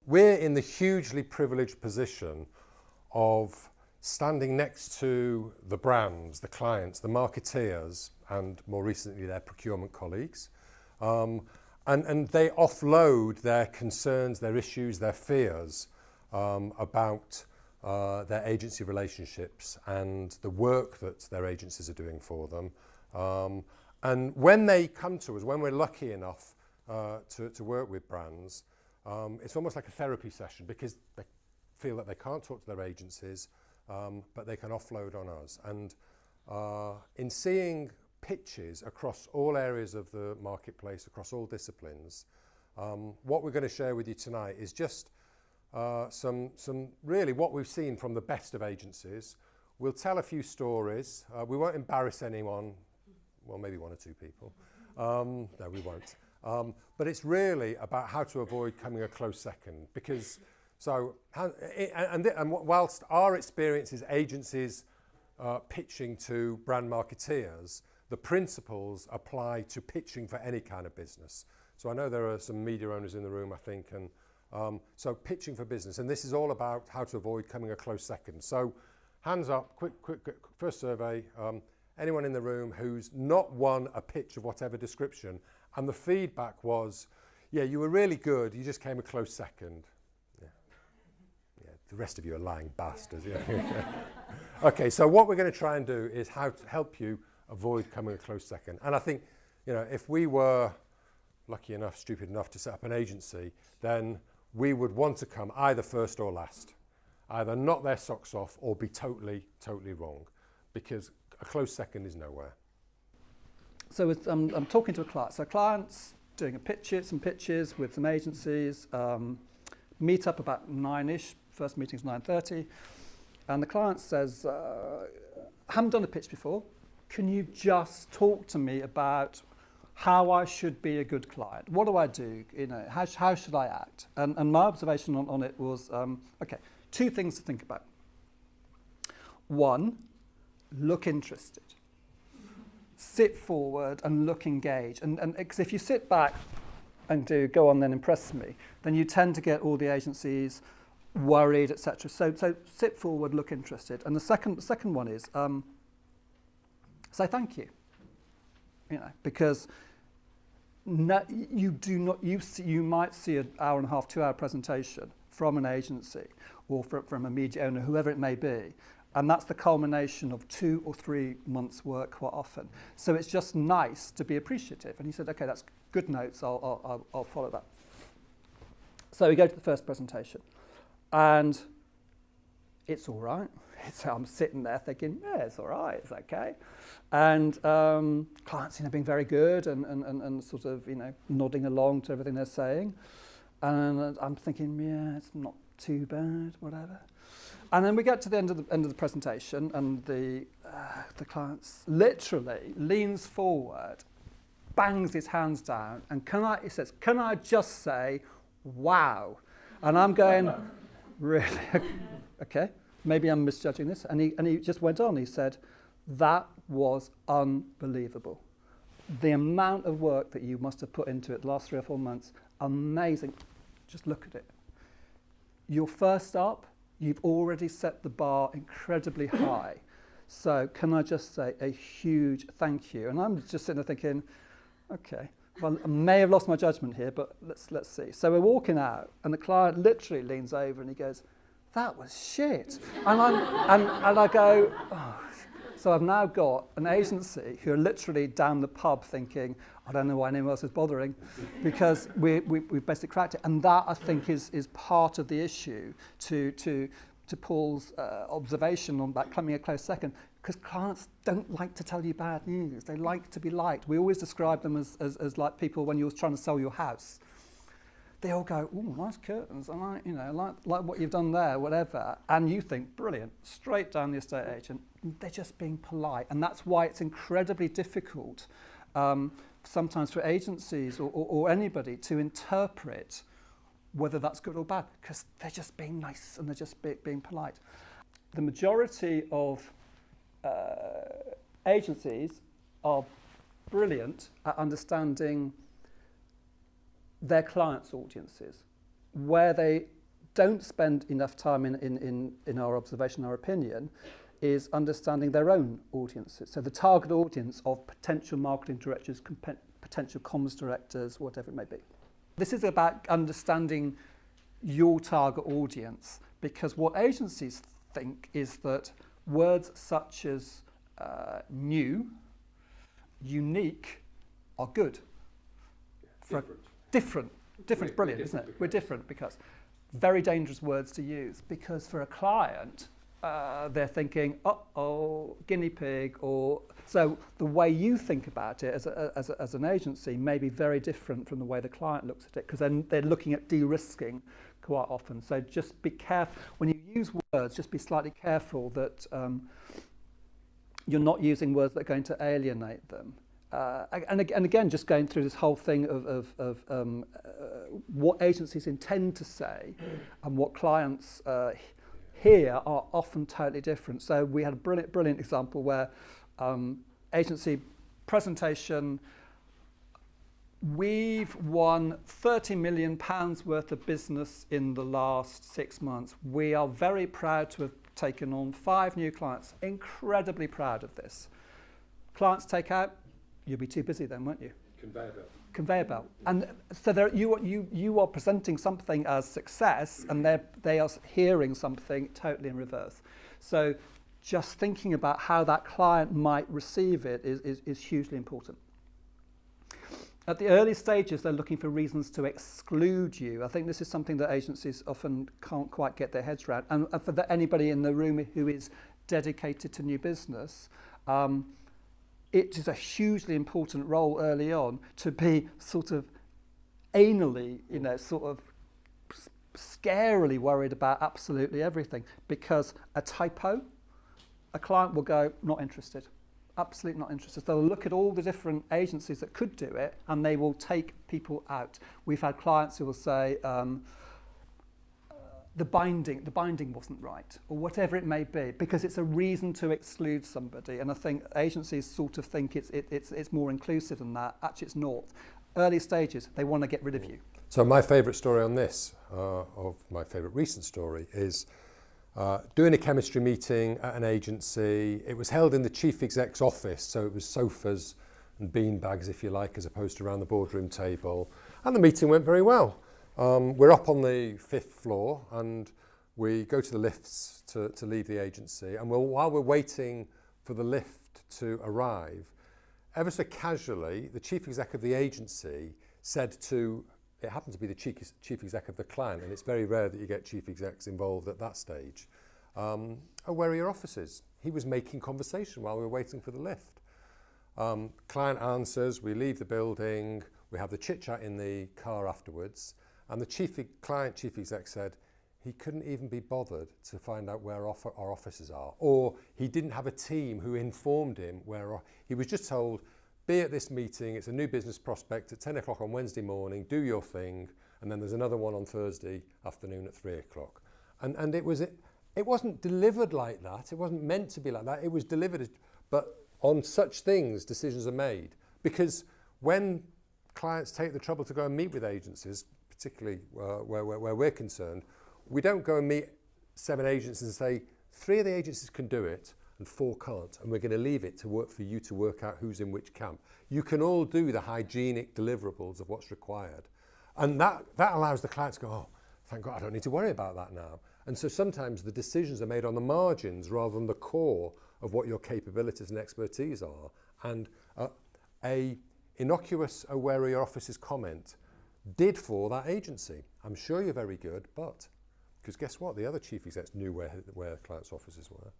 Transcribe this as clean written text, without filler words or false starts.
We're in the hugely privileged position of standing next to the brands, the clients, the marketeers, and more recently their procurement colleagues. And they offload their concerns, their issues, their fears about their agency relationships and the work that their agencies are doing for them. And when they come to us, when we're lucky enough to work with brands, it's almost like a therapy session because they feel that they can't talk to their agencies, but they can offload on us. And in seeing pitches across all areas of the marketplace, across all disciplines, what we're going to share with you tonight is just some really what we've seen from the best of agencies. We'll tell a few stories. We won't embarrass anyone, well, maybe one or two people. No, we won't. But it's really about how to avoid coming a close second, because whilst our experience is agencies pitching to brand marketeers, the principles apply to pitching for any kind of business. So I know there are some media owners in the room, I think, and so pitching for business, and this is all about how to avoid coming a close second. So hands up, quick, first survey. Anyone in the room who's not won a pitch of whatever description, and the feedback was, yeah, you were really good, you just came a close second. Yeah, the rest of you are lying bastards. Yeah. Okay, so what we're going to try and do is how to help you avoid coming a close second. And I think, if we were lucky enough, stupid enough to set up an agency, then we would want to come either first or last, either knock their socks off or be totally wrong, because a close second is nowhere. So I'm talking to a client. So client's doing some pitches with some agencies, meet up about 9ish, first meeting's 9:30, and the client says, haven't done a pitch before, can you just talk to me about how I should be a good client? What do I do? How should I act? And my observation on it was, okay, two things to think about. One, look interested. Sit forward and look engaged. And because if you sit back and do go on then impress me, then you tend to get all the agencies worried, etc. So sit forward, look interested. And the second one is say thank you. Because you might see an hour and a half, 2-hour presentation from an agency or from a media owner, whoever it may be, and that's the culmination of 2 or 3 months' work quite often. So it's just nice to be appreciative. And he said, okay, that's good notes, I'll follow that. So we go to the first presentation, and it's all right. I'm sitting there thinking, yeah, it's all right, it's okay. And clients, being very good and sort of, nodding along to everything they're saying. And I'm thinking, yeah, it's not too bad, whatever. And then we get to the end of the presentation, and the client literally leans forward, bangs his hands down, and he says, can I just say, wow? And I'm going, really? Okay, maybe I'm misjudging this. And he just went on. He said, that was unbelievable. The amount of work that you must have put into it the last 3 or 4 months, amazing. Just look at it. You're first up. You've already set the bar incredibly high. So can I just say a huge thank you? And I'm just sitting there thinking, okay, well, I may have lost my judgment here, but let's see. So we're walking out, and the client literally leans over and he goes, that was shit. And I go, oh. So I've now got an agency who are literally down the pub thinking, I don't know why anyone else is bothering, because we've basically cracked it. And that, I think, is part of the issue to Paul's observation on that coming a close second, because clients don't like to tell you bad news. They like to be liked. We always describe them as like people when you're trying to sell your house. They all go, "Ooh, nice curtains. I like what you've done there, whatever." And you think, brilliant, straight down the estate agent. They're just being polite, and that's why it's incredibly difficult sometimes for agencies or anybody to interpret whether that's good or bad, because they're just being nice and they're just being polite. The majority of agencies are brilliant at understanding their clients' audiences. where they don't spend enough time in our observation, our opinion, is understanding their own audiences. So the target audience of potential marketing directors, potential comms directors, whatever it may be. This is about understanding your target audience, because what agencies think is that words such as new, unique are good. Different is brilliant, isn't it? We're different because very dangerous words to use, because for a client, they're thinking, uh-oh, guinea pig, or so the way you think about it as an agency may be very different from the way the client looks at it, because then they're looking at de-risking quite often. So just be careful when you use words. Just be slightly careful that you're not using words that are going to alienate them. And again, just going through this whole thing of what agencies intend to say and what clients here are often totally different. So we had a brilliant example where agency presentation, we've won £30 million worth of business in the last 6 months. We are very proud to have taken on 5 new clients. Incredibly proud of this. Clients take out, you'll be too busy then, won't you? Conveyor belt. And so there, you are presenting something as success, and they are hearing something totally in reverse. So just thinking about how that client might receive it is hugely important. At the early stages, they're looking for reasons to exclude you. I think this is something that agencies often can't quite get their heads around. And for anybody in the room who is dedicated to new business, it is a hugely important role early on to be sort of anally, sort of scarily worried about absolutely everything, because a typo, a client will go, not interested, absolutely not interested. They'll look at all the different agencies that could do it, and they will take people out. We've had clients who will say, the binding wasn't right, or whatever it may be, because it's a reason to exclude somebody. And I think agencies sort of think it's more inclusive than that. Actually, it's not. Early stages, they want to get rid of you. So my favourite story on this, of my favourite recent story, is doing a chemistry meeting at an agency. It was held in the chief exec's office, so it was sofas and bean bags, if you like, as opposed to around the boardroom table. And the meeting went very well. We're up on the 5th floor, and we go to the lifts to leave the agency. And while we're waiting for the lift to arrive, ever so casually, the chief exec of the agency said to, it happened to be the chief exec of the client, and it's very rare that you get chief execs involved at that stage, oh, where are your offices? He was making conversation while we were waiting for the lift. Client answers, we leave the building, we have the chit-chat in the car afterwards. And the client chief exec said he couldn't even be bothered to find out where our offices are, or he didn't have a team who informed him where. He was just told, be at this meeting, it's a new business prospect at 10 o'clock on Wednesday morning, do your thing, and then there's another one on Thursday afternoon at 3 o'clock. And it wasn't delivered like that, it wasn't meant to be like that, it was delivered, but on such things decisions are made. Because when clients take the trouble to go and meet with agencies, particularly where we're concerned, we don't go and meet 7 agencies and say 3 of the agencies can do it and 4 can't, and we're going to leave it to work for you to work out who's in which camp. You can all do the hygienic deliverables of what's required, and that allows the client to go, oh, thank God, I don't need to worry about that now. And so sometimes the decisions are made on the margins rather than the core of what your capabilities and expertise are. And a innocuous "where are your offices" comment did for that agency. I'm sure you're very good, but, because guess what? The other chief execs knew where clients' offices were.